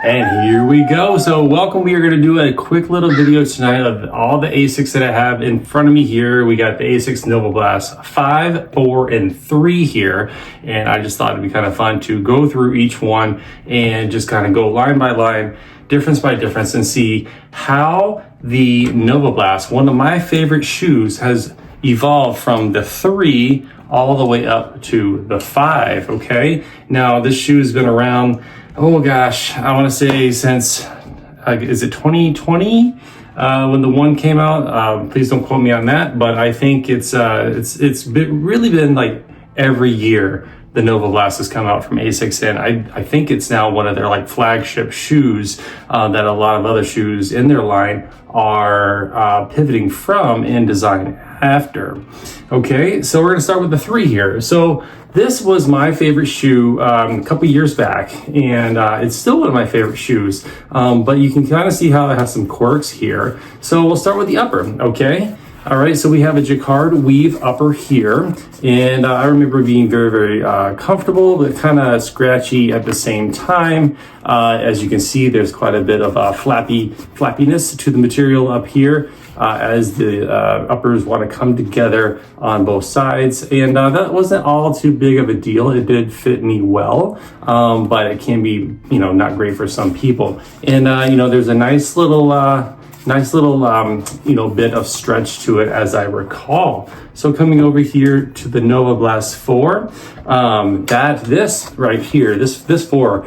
And here we go. So welcome. We are going to do a quick little video tonight of all the ASICs that I have in front of me here. We got the ASICS NOVABLAST 5, 4, and 3 here. And I just thought it'd be kind of fun to go through each one and just kind of go line by line, difference by difference, and see how the NOVABLAST, one of my favorite shoes, has evolved from the 3 all the way up to the 5, okay? Now, this shoe has been around, oh gosh, I want to say since, is it 2020 when the 1 came out? Please don't quote me on that, but I think it's really been like every year the NOVABLAST has come out from ASICS, and I think it's now one of their like flagship shoes that a lot of other shoes in their line are pivoting from in design after. Okay, so we're gonna start with the 3 here. So this was my favorite shoe a couple years back, and it's still one of my favorite shoes, but you can kind of see how it has some quirks here. So we'll start with the upper, okay? All right, so we have a jacquard weave upper here, and I remember being very, very comfortable, but kind of scratchy at the same time. As you can see, there's quite a bit of flappiness to the material up here as the uppers want to come together on both sides, and that wasn't all too big of a deal. It did fit me well, but it can be, not great for some people. And there's a nice little bit of stretch to it, as I recall. So coming over here to the NOVABLAST 4, this right here, this 4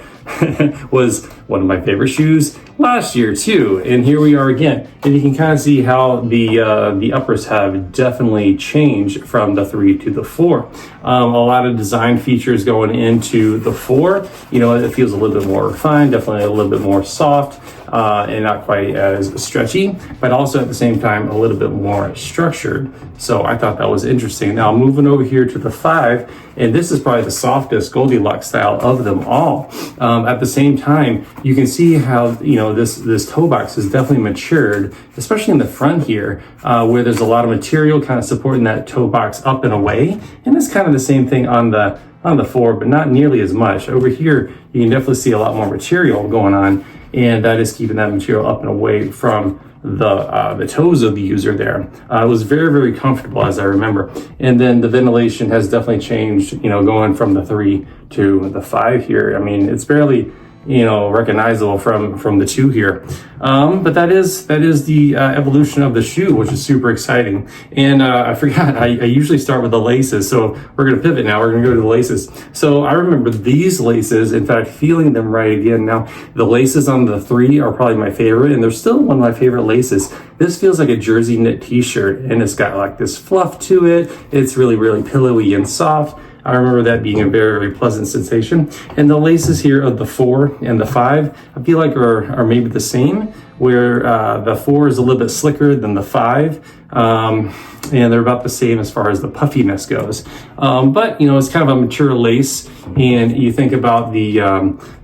was one of my favorite shoes last year too. And here we are again. And you can kind of see how the uppers have definitely changed from the 3 to the 4. A lot of design features going into the 4. It feels a little bit more refined, definitely a little bit more soft, and not quite as stretchy, but also at the same time a little bit more structured. So I thought that was interesting. Now moving over here to the 5, and this is probably the softest Goldilocks style of them all. At the same time, you can see how this toe box has definitely matured, especially in the front here, where there's a lot of material kind of supporting that toe box up and away. And it's kind of the same thing on the 4, but not nearly as much. Over here, you can definitely see a lot more material going on, and that is keeping that material up and away from the toes of the user there. It was very, very comfortable, as I remember. And then the ventilation has definitely changed, going from the 3 to the 5 here. I mean, it's barely recognizable from the 2 here. But that is the evolution of the shoe, which is super exciting. And I forgot, I usually start with the laces. So we're going to pivot now. We're going to go to the laces. So I remember these laces, in fact, feeling them right again. Now, the laces on the 3 are probably my favorite, and they're still one of my favorite laces. This feels like a jersey knit t-shirt, and it's got like this fluff to it. It's really, really pillowy and soft. I remember that being a very, very pleasant sensation. And the laces here of the 4 and the 5, I feel like are maybe the same, where the 4 is a little bit slicker than the 5. And they're about the same as far as the puffiness goes. But it's kind of a mature lace, and you think about the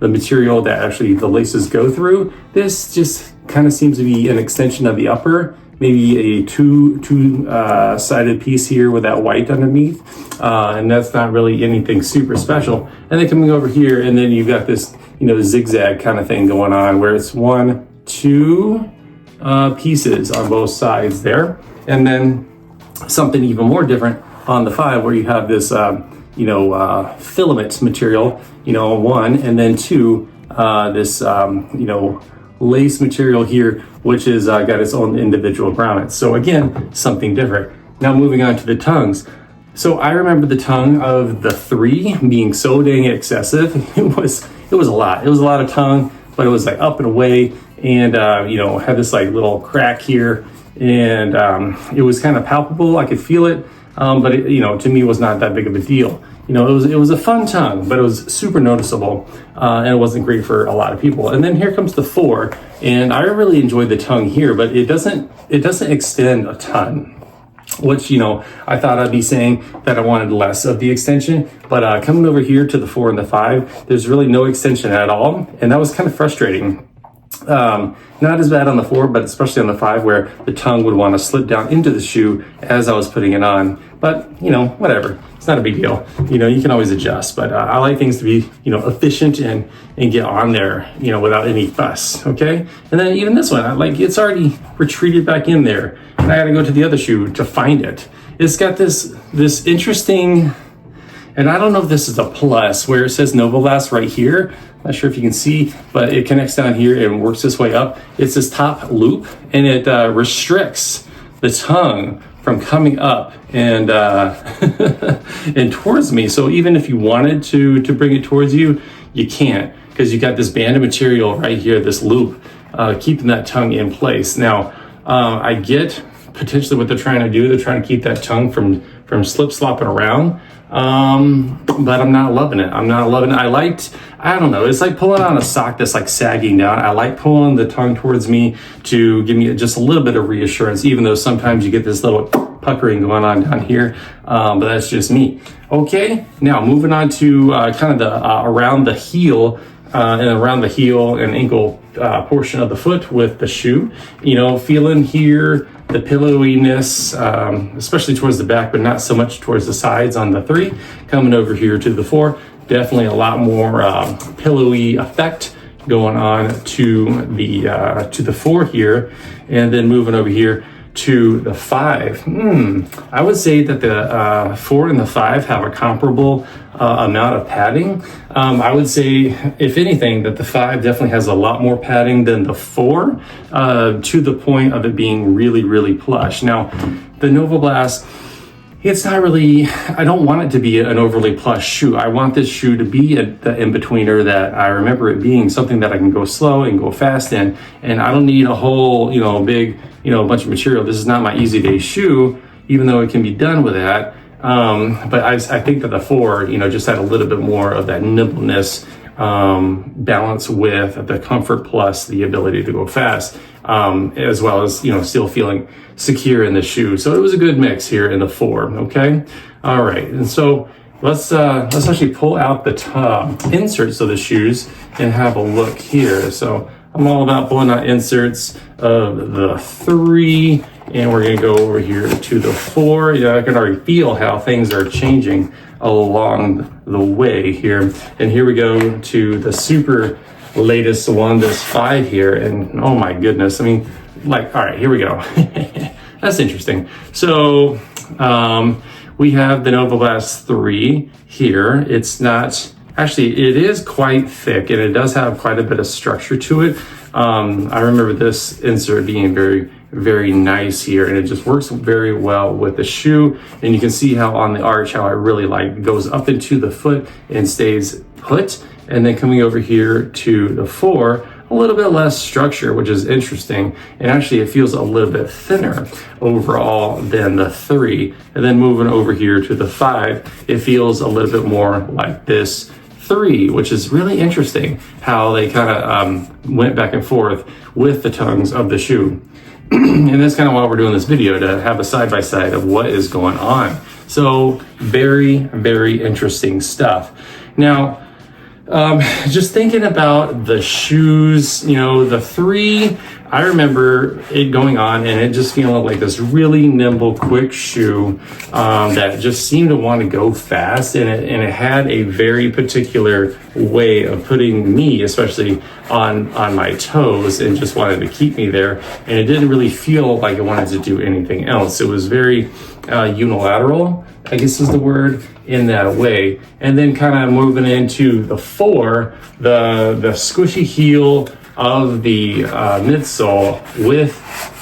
material that actually the laces go through. This just kind of seems to be an extension of the upper. Maybe a two-sided piece here with that white underneath, and that's not really anything super special. And then coming over here, and then you've got this, zigzag kind of thing going on, where it's 1, 2 pieces on both sides there, and then something even more different on the 5, where you have this, filament material, 1, and then 2, this, lace material here, which is got its own individual grommets. So again, something different. Now moving on to the tongues. So I remember the tongue of the 3 being so dang excessive. It was a lot. It was a lot of tongue, but it was like up and away, and had this like little crack here, and it was kind of palpable. I could feel it, but it, to me, was not that big of a deal. It was a fun tongue, but it was super noticeable, and it wasn't great for a lot of people. And then here comes the 4, and I really enjoyed the tongue here, but it doesn't extend a ton, which, I thought I'd be saying that I wanted less of the extension, but coming over here to the 4 and the 5, there's really no extension at all, and that was kind of frustrating. Not as bad on the 4, but especially on the 5, where the tongue would want to slip down into the shoe as I was putting it on. But, whatever. It's it's not a big deal. You know, you can always adjust, but I like things to be, you know, efficient and get on there, you know, without any fuss, okay? And then even this one, I like, it's already retreated back in there, and I gotta go to the other shoe to find it. It's got this interesting, and I don't know if this is a plus, where it says NOVABLAST right here. Not sure if you can see, but it connects down here and works its way up. It's this top loop, and it restricts the tongue from coming up and and towards me. So even if you wanted to bring it towards you, you can't, because you got this band of material right here, this loop, keeping that tongue in place. Now, I get potentially what they're trying to do. They're trying to keep that tongue from slip-slopping around. But I'm not loving it. I don't know, it's like pulling on a sock that's like sagging down. I like pulling the tongue towards me to give me just a little bit of reassurance, even though sometimes you get this little puckering going on down here. But that's just me. Okay, now moving on to kind of the around the heel and ankle portion of the foot with the shoe. You know, feeling here the pillowiness, especially towards the back, but not so much towards the sides on the 3. Coming over here to the 4, definitely a lot more pillowy effect going on to the 4 here, and then moving over here to the 5. I would say that the 4 and the 5 have a comparable amount of padding. I would say, if anything, that the 5 definitely has a lot more padding than the 4, to the point of it being really, really plush. Now, the NOVABLAST, it's not really, I don't want it to be an overly plush shoe. I want this shoe to be the in-betweener that I remember it being, something that I can go slow and go fast in. And I don't need a whole, you know, big, you know, bunch of material. This is not my easy day shoe, even though it can be done with that. But I think that the 4, you know, just had a little bit more of that nimbleness, balance with the comfort plus the ability to go fast, as well as, you know, still feeling secure in the shoe. So it was a good mix here in the 4. Okay. All right. And so let's actually pull out the inserts of the shoes and have a look here. So I'm all about pulling out inserts of the 3, and we're gonna go over here to the 4. You know, I can already feel how things are changing along the way here. And here we go to the super latest one, this 5 here, and oh my goodness, I mean, like, all right, here we go. That's interesting. So we have the NOVABLAST 3 here. It's not, actually, it is quite thick, and it does have quite a bit of structure to it. I remember this insert being very, very nice here, and it just works very well with the shoe. And you can see how on the arch, how it really like goes up into the foot and stays put. And then coming over here to the 4, a little bit less structure, which is interesting. And actually it feels a little bit thinner overall than the 3. And then moving over here to the 5, it feels a little bit more like this 3, which is really interesting how they kind of went back and forth with the tongues of the shoe. And that's kind of why we're doing this video, to have a side-by-side of what is going on. So very, very interesting stuff. Now, just thinking about the shoes, you know, the 3, I remember it going on and it just feeling like this really nimble, quick shoe that just seemed to want to go fast, and it had a very particular way of putting me, especially on my toes, and just wanted to keep me there. And it didn't really feel like it wanted to do anything else. It was very unilateral, I guess is the word, in that way. And then kind of moving into the 4, the squishy heel of the midsole with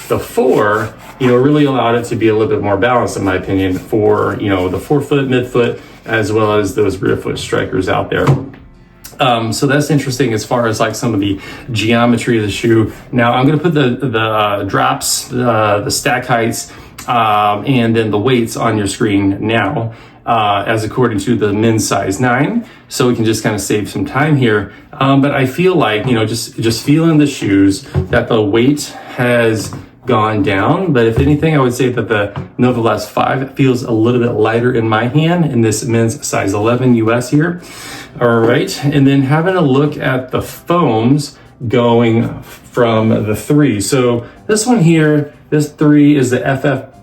the 4, you know, really allowed it to be a little bit more balanced, in my opinion, for, you know, the forefoot, midfoot, as well as those rear foot strikers out there. So that's interesting as far as like some of the geometry of the shoe. Now I'm going to put the drops, the stack heights, and then the weights on your screen now, as according to the men's size 9. So we can just kind of save some time here. But I feel like, you know, just feeling the shoes, that the weight has gone down. But if anything, I would say that the NOVABLAST 5 feels a little bit lighter in my hand in this men's size 11 US here. All right. And then having a look at the foams going from the 3. So this one here, this 3 is the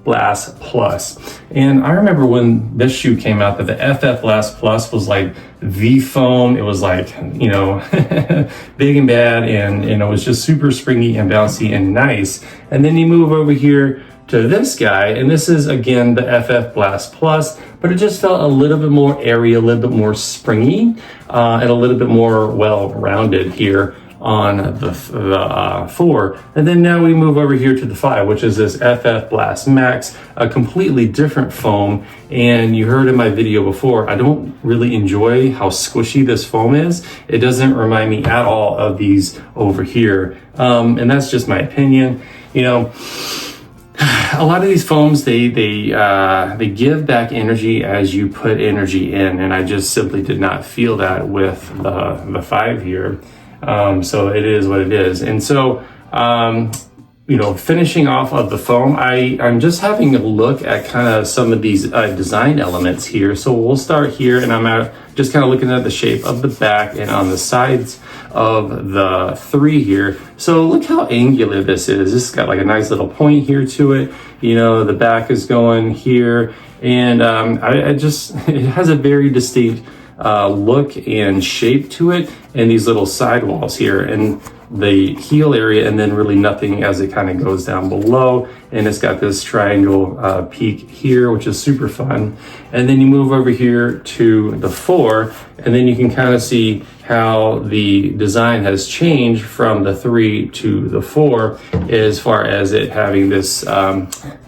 Blast Plus. And I remember when this shoe came out that the FF Blast Plus was like the foam. It was like, you know, big and bad, and it was just super springy and bouncy and nice. And then you move over here to this guy, and this is again the FF Blast Plus, but it just felt a little bit more airy, a little bit more springy, and a little bit more well-rounded here on the 4. And then now we move over here to the 5, which is this FF Blast Max, a completely different foam. And you heard in my video before, I don't really enjoy how squishy this foam is. It doesn't remind me at all of these over here. And that's just my opinion. You know, a lot of these foams, they give back energy as you put energy in, and I just simply did not feel that with the 5 here. So it is what it is. And so, you know, finishing off of the foam, I'm just having a look at kind of some of these design elements here. So we'll start here, and I'm just kind of looking at the shape of the back and on the sides of the 3 here. So look how angular this is. This has got like a nice little point here to it. You know, the back is going here, and it has a very distinct look and shape to it, and these little sidewalls here and the heel area, and then really nothing as it kind of goes down below. And it's got this triangle peak here, which is super fun. And then you move over here to the 4, and then you can kind of see how the design has changed from the 3 to the 4 as far as it having this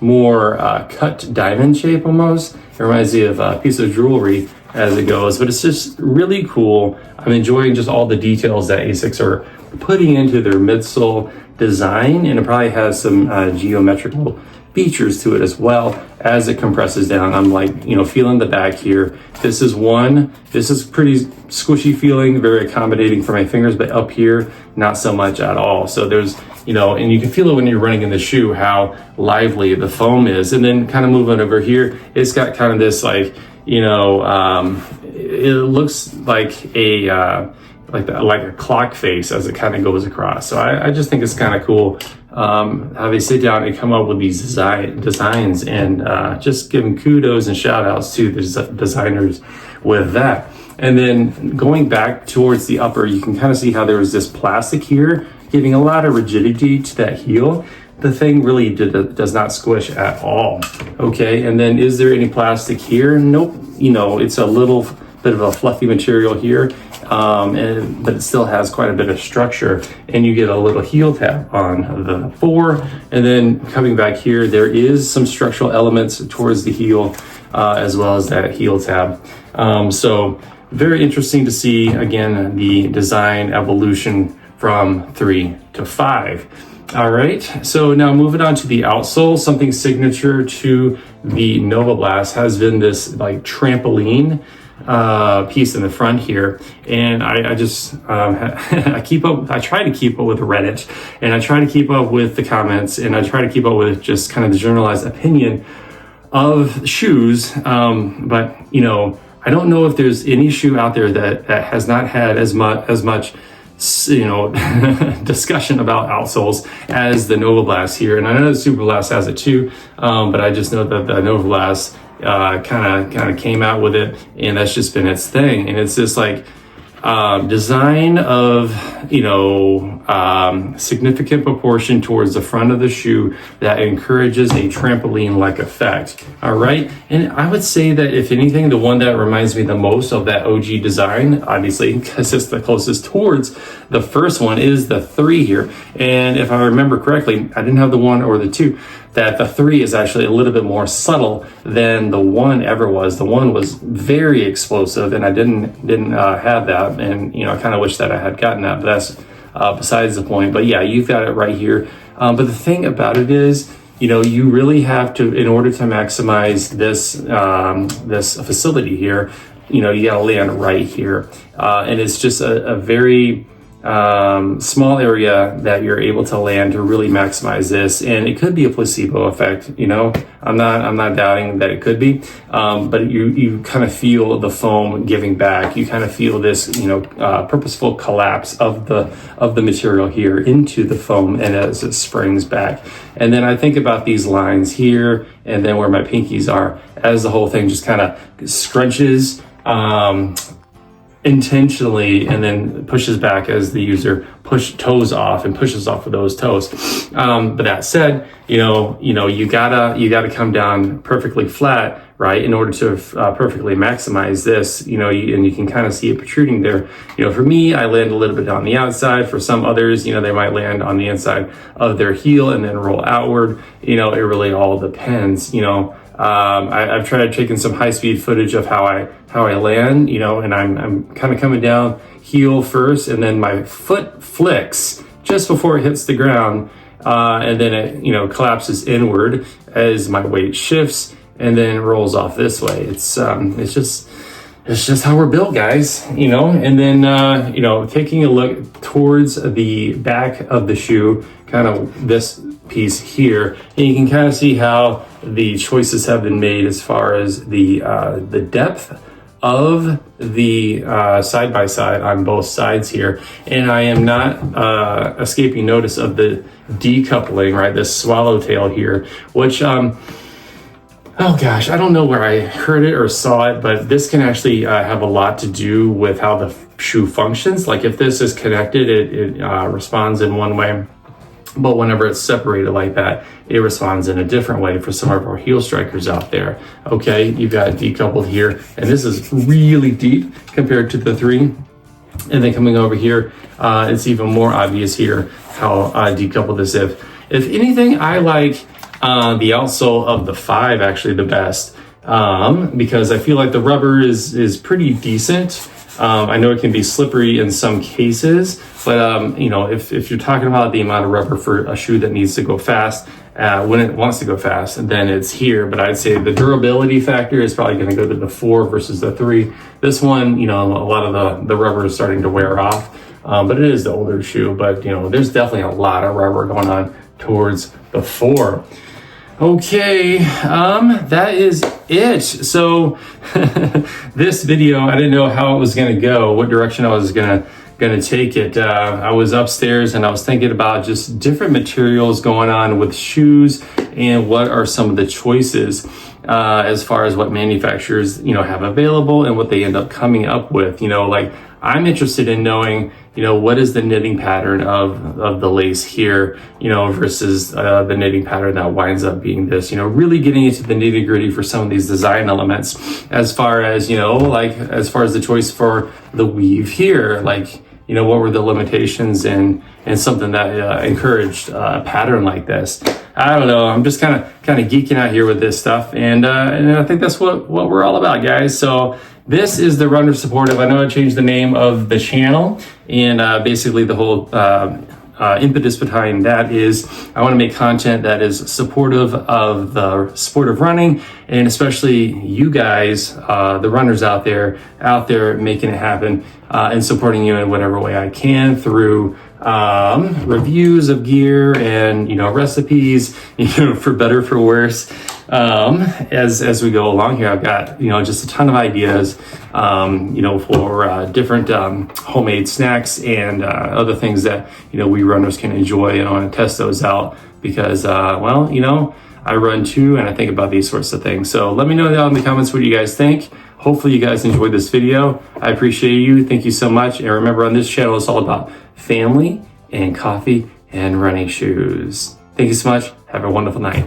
more cut diamond shape almost. It reminds me of a piece of jewelry as it goes, but it's just really cool. I'm enjoying just all the details that ASICS are putting into their midsole design, and it probably has some geometrical features to it as well as it compresses down. I'm like, you know, feeling the back here. This is pretty squishy feeling, very accommodating for my fingers, but up here, not so much at all. So there's, you know, and you can feel it when you're running in the shoe, how lively the foam is. And then kind of moving over here, it's got kind of this like, you know, it looks like a clock face as it kind of goes across. So I just think it's kind of cool how they sit down and come up with these designs, and just giving kudos and shout outs to the designers with that. And then going back towards the upper, you can kind of see how there was this plastic here, giving a lot of rigidity to that heel. The thing really does not squish at all. Okay, and then is there any plastic here? Nope. You know, it's a little bit of a fluffy material here, but it still has quite a bit of structure. And you get a little heel tab on the 4. And then coming back here, there is some structural elements towards the heel, as well as that heel tab. So very interesting to see, again, the design evolution from 3 to 5. All right, so now moving on to the outsole, something signature to the NOVABLAST has been this like trampoline piece in the front here. And I just, I try to keep up with Reddit, and I try to keep up with the comments, and I try to keep up with just kind of the generalized opinion of shoes. But, you know, I don't know if there's any shoe out there that has not had as much you know, discussion about outsoles as the NOVABLAST here. And I know the SuperBlast has it too, but I just know that the NOVABLAST kind of came out with it, and that's just been its thing. And it's this like design of, you know, significant proportion towards the front of the shoe that encourages a trampoline-like effect. All right, and I would say that if anything, the one that reminds me the most of that OG design, obviously because it's the closest towards the first one, is the 3 here. And if I remember correctly, I didn't have the 1 or the 2. That the 3 is actually a little bit more subtle than the 1 ever was. The 1 was very explosive, and I didn't have that. And, you know, I kind of wish that I had gotten that, but that's besides the point. But yeah, you've got it right here. But the thing about it is, you know, you really have to, in order to maximize this facility here, you know, you got to land right here. And it's just a very small area that you're able to land to really maximize this. And it could be a placebo effect, you know, I'm not doubting that it could be, but you kind of feel the foam giving back. You kind of feel this, you know, purposeful collapse of the material here into the foam, and as it springs back. And then I think about these lines here, and then where my pinkies are, as the whole thing just kind of scrunches, intentionally, and then pushes back as the user toes off and pushes off of those toes. But that said, you gotta come down perfectly flat, right, in order to perfectly maximize this, you know, and you can kind of see it protruding there. You know, for me, I land a little bit on the outside. For some others, you know, they might land on the inside of their heel and then roll outward. You know, it really all depends, you know. I've tried taking some high-speed footage of how I land, you know, and I'm kind of coming down heel first, and then my foot flicks just before it hits the ground, and then it, you know, collapses inward as my weight shifts, and then rolls off this way. It's just how we're built, guys, you know. And then you know, taking a look towards the back of the shoe, kind of this piece here, and you can kind of see how the choices have been made as far as the depth of the side by side on both sides here. And I am not escaping notice of the decoupling, right, this swallowtail here, which oh gosh, I don't know where I heard it or saw it, but this can actually have a lot to do with how the shoe functions. Like if this is connected, it responds in one way, but whenever it's separated like that, it responds in a different way for some of our heel strikers out there. Okay, you've got it decoupled here, and this is really deep compared to the 3. And then coming over here, it's even more obvious here how decoupled this is. If anything, I like the outsole of the 5 actually the best, because I feel like the rubber is pretty decent. I know it can be slippery in some cases, but you know, if you're talking about the amount of rubber for a shoe that needs to go fast, when it wants to go fast, then it's here. But I'd say the durability factor is probably going to go to the 4 versus the 3. This one, you know, a lot of the rubber is starting to wear off, but it is the older shoe. But you know, there's definitely a lot of rubber going on towards the 4. Okay, that is it. So this video, I didn't know how it was going to go, what direction I was going to take it. I was upstairs and I was thinking about just different materials going on with shoes and what are some of the choices as far as what manufacturers, you know, have available and what they end up coming up with. You know, like I'm interested in knowing, you know, what is the knitting pattern of the lace here, you know, versus the knitting pattern that winds up being this, you know, really getting into the nitty gritty for some of these design elements, as far as, you know, like as far as the choice for the weave here, like, you know, what were the limitations and something that encouraged a pattern like this. I don't know. I'm just kind of geeking out here with this stuff, and I think that's what we're all about, guys. So this is the Runner Supportive. I know I changed the name of the channel, and basically the whole impetus behind that is I want to make content that is supportive of the sport of running, and especially you guys, the runners out there making it happen, and supporting you in whatever way I can through reviews of gear and, you know, recipes, you know, for better, for worse. As we go along here, I've got, you know, just a ton of ideas, you know, for different homemade snacks and other things that, you know, we runners can enjoy, and I want to test those out because, well, you know, I run too, and I think about these sorts of things. So let me know down in the comments what you guys think. Hopefully you guys enjoyed this video. I appreciate you. Thank you so much. And remember, on this channel, it's all about family and coffee and running shoes. Thank you so much. Have a wonderful night.